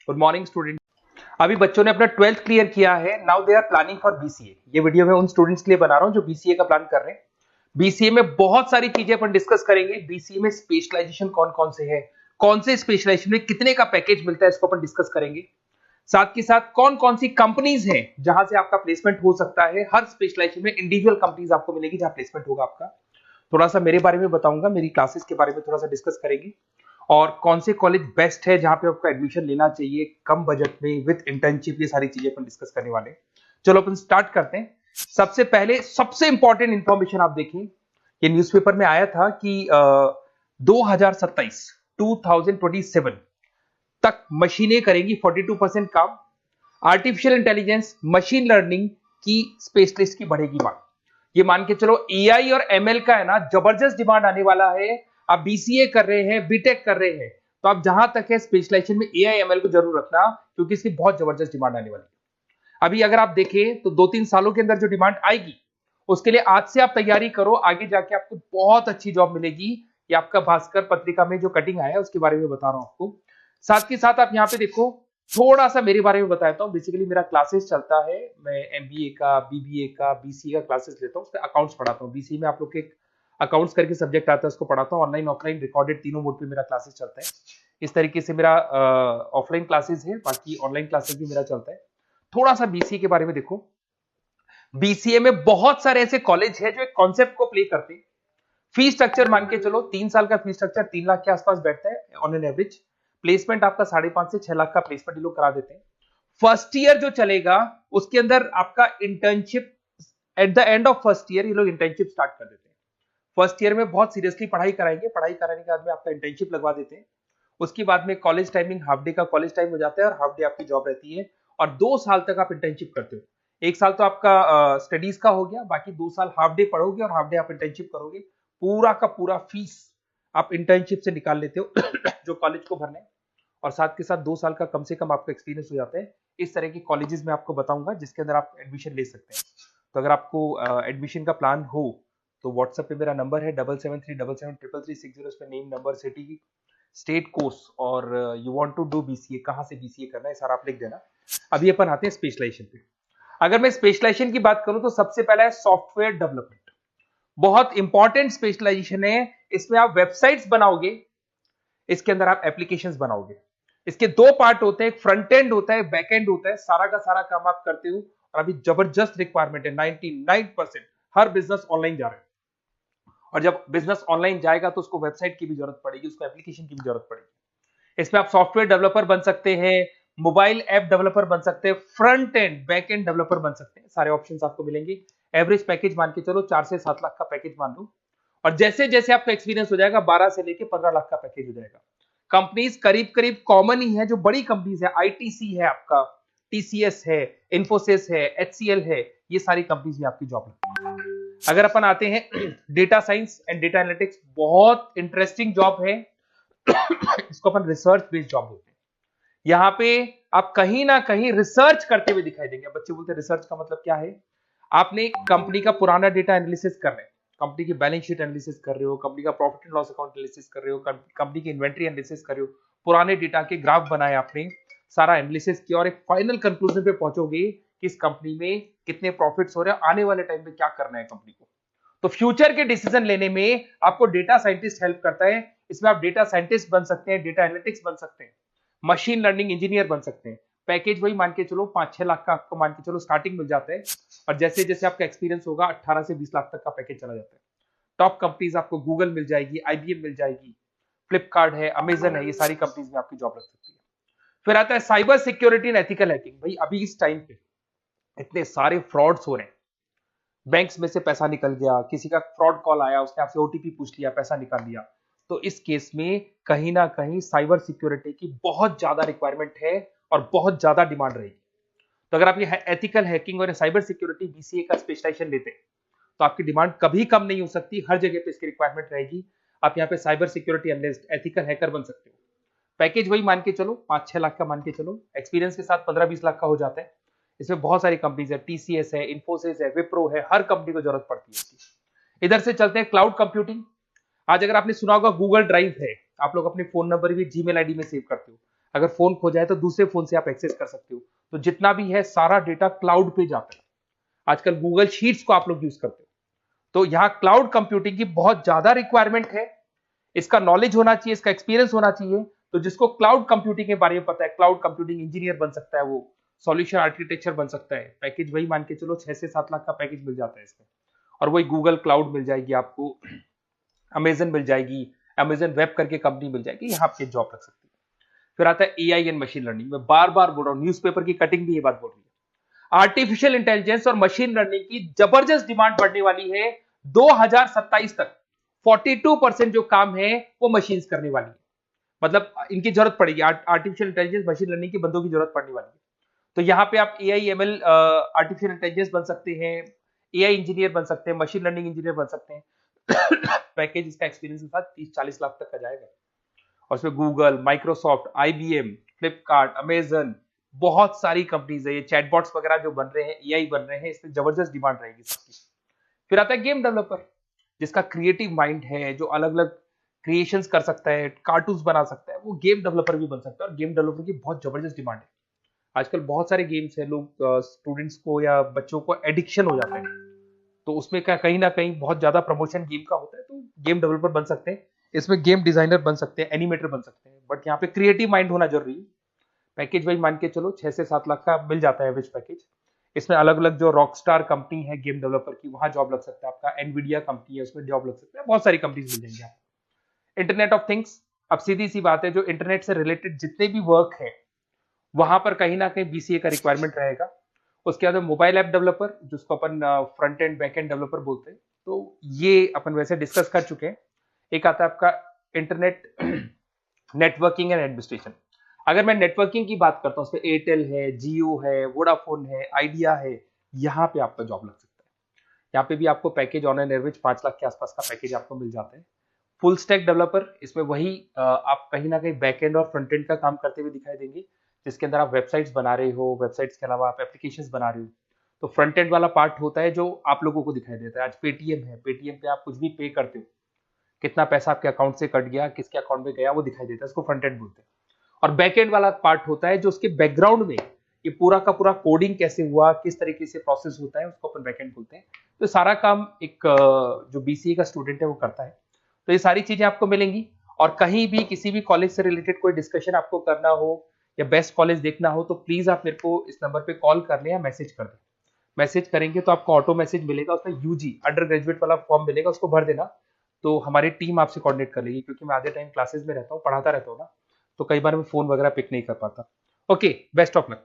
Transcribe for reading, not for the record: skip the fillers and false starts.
Good morning student. अभी बच्चों ने अपना 12th क्लियर किया है, now they are planning for BCA. ये वीडियो मैं उन स्टूडेंट्स के लिए बना रहा हूं जो बीसीए का प्लान कर रहे हैं। बीसीए में बहुत सारी चीजें अपन डिस्कस करेंगे। बीसीए में स्पेशलाइजेशन कौन कौन से है, कौन से स्पेशलाइजेशन में कितने का पैकेज मिलता है, इसको अपन डिस्कस करेंगे। साथ के साथ कौन कौन सी कंपनीज हैं जहां से आपका प्लेसमेंट हो सकता है। हर स्पेशलाइजेशन में इंडिविजुअल कंपनीज आपको मिलेगी जहां प्लेसमेंट होगा आपका। थोड़ा सा मेरे बारे में बताऊंगा, मेरी क्लासेस के बारे में थोड़ा सा डिस्कस करेंगे, और कौन से कॉलेज बेस्ट है जहां पे आपको एडमिशन लेना चाहिए कम बजट में विद इंटर्नशिप। ये सारी चीजें अपन डिस्कस करने वाले हैं। चलो अपन स्टार्ट करते हैं। सबसे पहले सबसे इंपॉर्टेंट इंफॉर्मेशन आप देखिए, ये न्यूज़पेपर में आया था कि 2027 2027 तक मशीनें करेंगी 42% काम। आर्टिफिशियल इंटेलिजेंस, मशीन लर्निंग की स्पेशलिस्ट की बढ़ेगी मांग। ये मान के चलो एआई और एमएल का है ना जबरदस्त डिमांड आने वाला है। आप बीसीए कर रहे हैं, बीटेक कर रहे हैं, तो आप जहां तक है स्पेशलाइजेशन में एआई एमएल को जरूर रखना, क्योंकि इसकी बहुत जबरदस्त डिमांड आने वाली है। अभी अगर आप देखें तो 2-3 सालों के अंदर जो डिमांड आएगी उसके लिए आज से आप तैयारी करो, आगे जाके आपको बहुत अच्छी जॉब मिलेगी। ये आपका भास्कर पत्रिका में जो कटिंग आया है उसके बारे में बता रहा हूं आपको। साथ ही साथ आप यहाँ पे देखो, थोड़ा सा मेरे बारे में बताता हूँ। बेसिकली मेरा क्लासेस चलता है, मैं एमबीए का, बीबीए का, बीसीए का क्लासेस लेता हूँ, उसमें अकाउंट्स पढ़ाता हूँ। बीसीए में आप लोग के अकाउंट्स करके सब्जेक्ट आता है, उसको पढ़ाता हूँ। ऑनलाइन ऑफलाइन रिकॉर्डेड तीनों मोड पे मेरा क्लासेस चलता है। इस तरीके से मेरा ऑफलाइन क्लासेस है, बाकी ऑनलाइन क्लासेस भी मेरा चलता है। थोड़ा सा बीसीए के बारे में देखो। बीसीए में बहुत सारे ऐसे कॉलेज है जो एक कॉन्सेप्ट को प्ले करते हैं। फीस स्ट्रक्चर मान के चलो 3 साल का फीस स्ट्रक्चर 3 लाख के आसपास बैठता है ऑन एन एवरेज। प्लेसमेंट आपका 5.5 से 6 लाख का प्लेसमेंट ये लोग करा देते हैं। फर्स्ट ईयर जो चलेगा उसके अंदर आपका internship, at the end of first year ये लोग इंटर्नशिप स्टार्ट कर देते हैं। फर्स्ट ईयर में बहुत सीरियसली पढ़ाई कराएंगे, पढ़ाई कराने के बाद में आपका इंटर्नशिप लगवा देते हैं। उसके बाद में कॉलेज टाइमिंग हाफ डे का कॉलेज टाइम हो जाता है और हाफ डे आपकी जॉब रहती है, और 2 साल तक आप इंटर्नशिप करते हो। 1 साल तो आपका स्टडीज का हो गया, बाकी 2 साल हाफ डे पढ़ोगे और हाफ डे आप इंटर्नशिप करोगे। पूरा का पूरा फीस आप इंटर्नशिप से निकाल लेते हो जो कॉलेज को भरना है, और साथ के साथ 2 साल का कम से कम आपका एक्सपीरियंस हो जाता है। इस तरह की कॉलेजेस में आपको बताऊंगा जिसके अंदर आप एडमिशन ले सकते हैं। तो अगर आपको एडमिशन का प्लान हो तो व्हाट्सएप पे मेरा नंबर है 7737733360। इस पे name, number, city, state, course और you want to do BCA, कहां से बीसीए करना है सारा आप लिख देना। अभी अपन आते हैं स्पेशलाइजेशन पे। अगर मैं स्पेशलाइजेशन की बात करूं तो सबसे पहला है सॉफ्टवेयर डेवलपमेंट। बहुत इंपॉर्टेंट स्पेशलाइजेशन है। इसमें आप वेबसाइट्स बनाओगे, इसके अंदर आप एप्लीकेशंस बनाओगे। इसके 2 पार्ट होते हैं, एक फ्रंट एंड होता है, बैक एंड होता है। सारा का सारा काम आप करते हो, और अभी जबरदस्त रिक्वायरमेंट है। 99% हर बिजनेस ऑनलाइन जा रहा है, और जब बिजनेस ऑनलाइन जाएगा तो उसको वेबसाइट की भी जरूरत पड़ेगी, उसको एप्लीकेशन की भी जरूरत पड़ेगी। इसमें आप सॉफ्टवेयर डेवलपर बन सकते हैं, मोबाइल ऐप डेवलपर बन सकते हैं, front end back end developer बन सकते हैं। सारे ऑप्शंस आपको मिलेंगे। एवरेज पैकेज मान के चलो 4 से 7 लाख का पैकेज मान लो, और जैसे जैसे आपका एक्सपीरियंस हो जाएगा 12 से लेके 15 लाख का पैकेज हो जाएगा। कंपनीज करीब करीब कॉमन ही है, जो बड़ी कंपनीज है, आईटीसी है आपका, टीसीएस है, इन्फोसिस है, एचसीएल है, ये सारी कंपनीज में आपकी जॉब लगती है। अगर अपन आते हैं data science and data analytics, बहुत इंटरेस्टिंग जॉब है। इसको अपन रिसर्च बेस्ड जॉब बोलते हैं। यहाँ पे आप कहीं ना कहीं रिसर्च करते हुए दिखाई देंगे। बच्चे बोलते हैं रिसर्च का मतलब क्या है? आपने कंपनी का पुराना डेटा एनालिसिस कर रहे हैं, कंपनी की बैलेंस शीट एनालिसिस कर रहे हो, कंपनी का profit and loss account analysis कर रहे हो, कंपनी की इन्वेंट्री एनालिसिस कर रहे हो, पुराने डेटा के ग्राफ बनाए आपने, सारा एनालिसिस किया, और एक फाइनल कंक्लूजन पे पहुंचोगे कि इस कंपनी में कितने प्रॉफिट्स हो रहे हैं, आने वाले टाइम में क्या करना है कंपनी को। तो फ्यूचर के डिसीजन लेने में आपको डेटा साइंटिस्ट हेल्प करता है। इसमें आप डेटा साइंटिस्ट बन सकते हैं, डेटा एनालिटिक्स बन सकते हैं, मशीन लर्निंग इंजीनियर बन सकते हैं। पैकेज वही मान के चलो 5-6 लाख का आपको मान के चलो स्टार्टिंग मिल जाता है, और जैसे जैसे आपका एक्सपीरियंस होगा 18 से 20 लाख तक का पैकेज चला जाता है। टॉप कंपनीज आपको गूगल मिल जाएगी, आईबीएम मिल जाएगी, फ्लिपकार्ट है, अमेजन है, ये सारी कंपनीज में आपकी जॉब लग सकती है। फिर आता है cyber security and ethical hacking. भाई अभी इस टाइम पे इतने सारे फ्रॉड्स हो रहे हैं, बैंक्स में से पैसा निकल गया, किसी का फ्रॉड कॉल आया, उसने आपसे ओटीपी पूछ लिया, पैसा निकाल लिया। तो इस केस में कहीं ना कहीं साइबर सिक्योरिटी की बहुत ज्यादा रिक्वायरमेंट है और बहुत ज्यादा डिमांड रहेगी। तो अगर आप ये एथिकल हैकिंग और साइबर सिक्योरिटी बीसीए का स्पेशलाइजेशन लेते हैं तो आपकी डिमांड कभी कम नहीं हो सकती, हर जगह पे इसकी रिक्वायरमेंट रहेगी। आप यहाँ पे cyber security analyst, ethical hacker बन सकते हो। पैकेज वही मान के चलो 5-6 लाख का मान के चलो, एक्सपीरियंस के साथ 15-20 लाख का हो जाता है। इसमें बहुत सारी कंपनीज है, टीसीएस है, इन्फोसिस है, विप्रो है, हर कंपनी को जरूरत पड़ती है इसकी। इधर से चलते हैं क्लाउड कंप्यूटिंग। आज अगर आपने सुना होगा गूगल ड्राइव है, आप लोग अपने फोन नंबर भी जीमेल आईडी में सेव करते हो। अगर फोन खो जाए तो दूसरे फोन से आप एक्सेस कर सकते हो। तो जितना भी है सारा डेटा क्लाउड पे जाता है। आजकल गूगल शीट्स को आप लोग यूज करते हो, तो यहाँ क्लाउड कंप्यूटिंग की बहुत ज्यादा रिक्वायरमेंट है। इसका नॉलेज होना चाहिए, इसका एक्सपीरियंस होना चाहिए। तो जिसको क्लाउड कंप्यूटिंग के बारे में पता है, क्लाउड कंप्यूटिंग इंजीनियर बन सकता है, वो सॉल्यूशन आर्किटेक्चर बन सकता है। पैकेज वही मान के चलो 6 से 7 लाख का पैकेज मिल जाता है इसमें, और वही गूगल क्लाउड मिल जाएगी आपको, अमेजन मिल जाएगी, अमेजन वेब करके कंपनी मिल जाएगी, यहाँ आपके जॉब लग सकती है। फिर आता है एआई एंड मशीन लर्निंग। मैं बार बार बोल रहा हूँ, न्यूज़पेपर की कटिंग भी ये बात बोल रही है। आर्टिफिशियल इंटेलिजेंस और मशीन लर्निंग की जबरदस्त डिमांड बढ़ने वाली है 2027 तक। 42% जो काम है वो मशीन्स करने वाली है, मतलब इनकी जरूरत पड़ेगी। आर्टिफिशियल इंटेलिजेंस मशीन लर्निंग के बंदों की जरूरत पड़ने वाली है। तो यहाँ पे आप एआई एमएल आर्टिफिशियल इंटेलिजेंस बन सकते हैं, एआई इंजीनियर बन सकते हैं, मशीन लर्निंग इंजीनियर बन सकते हैं। पैकेज इसका एक्सपीरियंस के साथ 30-40 लाख तक का जाएगा। और इसमें Google, Microsoft, IBM, Flipkart, Amazon, बहुत सारी कंपनीज है। ये चैटबॉट्स वगैरह जो बन रहे हैं, एआई बन रहे हैं, इसमें जबरदस्त डिमांड रहेगी सबकी। फिर आता है गेम डेवलपर, जिसका क्रिएटिव माइंड है, जो अलग अलग क्रिएशंस कर सकता है, कार्टून्स बना सकता है, वो गेम डेवलपर भी बन सकता है। और गेम डेवलपर की बहुत जबरदस्त डिमांड है। आजकल बहुत सारे गेम्स है, लोग स्टूडेंट्स को या बच्चों को एडिक्शन हो जाता है, तो उसमें क्या कहीं ना कहीं बहुत ज्यादा प्रमोशन गेम का होता है। तो गेम डेवलपर बन सकते हैं, इसमें गेम डिजाइनर बन सकते हैं, एनिमेटर बन सकते हैं, बट यहाँ पे क्रिएटिव माइंड होना जरूरी है। पैकेज वही मान के चलो 6 से 7 लाख का मिल जाता है एवरेज पैकेज। इसमें अलग अलग जो रॉकस्टार कंपनी है गेम डेवलपर की, वहां जॉब लग सकता है आपका। एनवीडिया कंपनी है, उसमें जॉब लग सकता है। बहुत सारी कंपनीज मिल जाएंगी आपको। इंटरनेट ऑफ थिंग्स, अब सीधी सी बात है, जो इंटरनेट से रिलेटेड जितने भी वर्क है वहां पर कहीं ना कहीं बीसीए का रिक्वायरमेंट रहेगा। उसके बाद मोबाइल ऐप डेवलपर, जिसको अपन front end back end developer बोलते हैं, तो ये अपन वैसे डिस्कस कर चुके हैं। एक आता है आपका इंटरनेट नेटवर्किंग एंड एडमिनिस्ट्रेशन। अगर मैं नेटवर्किंग की बात करता हूँ, उसमें एयरटेल है, जियो है, वोडाफोन है, आइडिया है, यहाँ पे आपका जॉब लग सकता है। यहाँ पे भी आपको package on an average 5 lakh के आसपास का पैकेज आपको मिल जाता है। फुल स्टैक डेवलपर, इसमें वही आप कहीं ना कहीं बैक एंड और फ्रंट एंड का काम करते हुए दिखाई देंगे, जिसके अंदर आप वेबसाइट्स बना रहे हो, वेबसाइट्स के अलावा आप एप्लीकेशंस बना रहे हो। तो फ्रंट एंड वाला पार्ट होता है जो आप लोगों को दिखाई देता है। आज पेटीएम है, पेटीएम पे आप कुछ भी पे करते हो, कितना पैसा आपके अकाउंट से कट गया, किसके अकाउंट में गया, वो दिखाई देता है, इसको फ्रंट एंड बोलते हैं। और बैक एंड वाला पार्ट होता है जो उसके बैकग्राउंड में ये पूरा का पूरा कोडिंग कैसे हुआ, किस तरीके से प्रोसेस होता है, उसको अपन बैक एंड बोलते हैं। तो सारा काम एक जो बीसीए का स्टूडेंट है वो करता है। तो ये सारी चीजें आपको मिलेंगी। और कहीं भी किसी भी कॉलेज से रिलेटेड कोई डिस्कशन आपको करना हो या बेस्ट कॉलेज देखना हो, तो प्लीज आप मेरे को इस नंबर पे कॉल कर लें या मैसेज कर दें। मैसेज करेंगे तो आपको ऑटो मैसेज मिलेगा, उसमें यूजी अंडर ग्रेजुएट वाला फॉर्म मिलेगा, उसको भर देना। तो हमारी टीम आपसे कोऑर्डिनेट कर लेगी, क्योंकि मैं आधे टाइम क्लासेस में रहता हूँ, पढ़ाता रहता हूँ ना, तो कई बार मैं फोन वगैरह पिक नहीं कर पाता। Okay, best of luck.